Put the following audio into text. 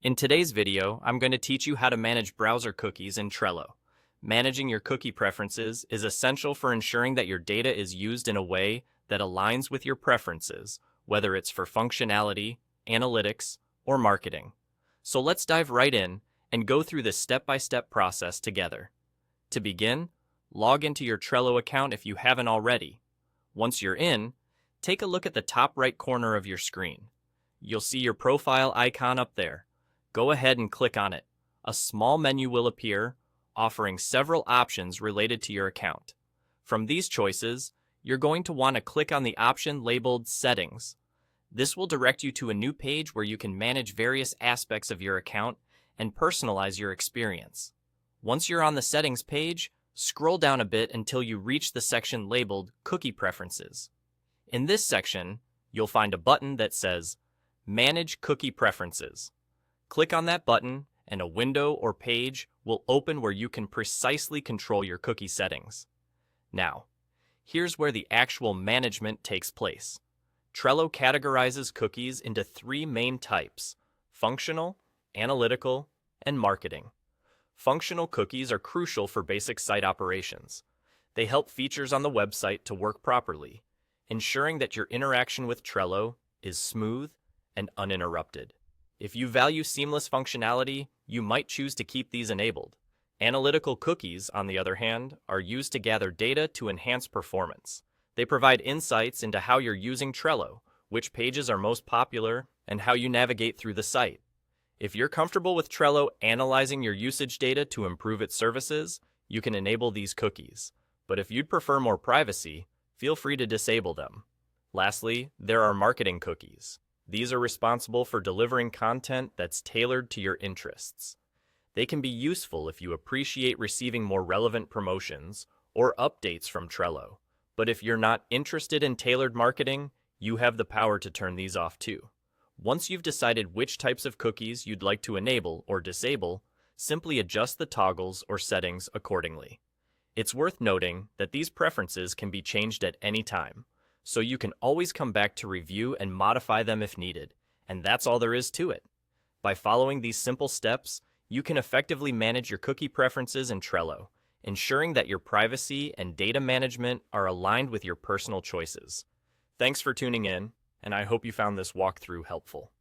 In today's video, I'm going to teach you how to manage browser cookies in Trello. Managing your cookie preferences is essential for ensuring that your data is used in a way that aligns with your preferences, whether it's for functionality, analytics, or marketing. So let's dive right in and go through this step-by-step process together. To begin, log into your Trello account if you haven't already. Once you're in, take a look at the top right corner of your screen. You'll see your profile icon up there. Go ahead and click on it. A small menu will appear, offering several options related to your account. From these choices, you're going to want to click on the option labeled Settings. This will direct you to a new page where you can manage various aspects of your account and personalize your experience. Once you're on the Settings page, scroll down a bit until you reach the section labeled Cookie Preferences. In this section, you'll find a button that says Manage Cookie Preferences. Click on that button and a window or page will open where you can precisely control your cookie settings. Now, here's where the actual management takes place. Trello categorizes cookies into three main types: functional, analytical, and marketing. Functional cookies are crucial for basic site operations. They help features on the website to work properly, ensuring that your interaction with Trello is smooth and uninterrupted. If you value seamless functionality, you might choose to keep these enabled. Analytical cookies, on the other hand, are used to gather data to enhance performance. They provide insights into how you're using Trello, which pages are most popular, and how you navigate through the site. If you're comfortable with Trello analyzing your usage data to improve its services, you can enable these cookies. But if you'd prefer more privacy, feel free to disable them. Lastly, there are marketing cookies. These are responsible for delivering content that's tailored to your interests. They can be useful if you appreciate receiving more relevant promotions or updates from Trello. But if you're not interested in tailored marketing, you have the power to turn these off too. Once you've decided which types of cookies you'd like to enable or disable, simply adjust the toggles or settings accordingly. It's worth noting that these preferences can be changed at any time, so you can always come back to review and modify them if needed, and that's all there is to it. By following these simple steps, you can effectively manage your cookie preferences in Trello, ensuring that your privacy and data management are aligned with your personal choices. Thanks for tuning in, and I hope you found this walkthrough helpful.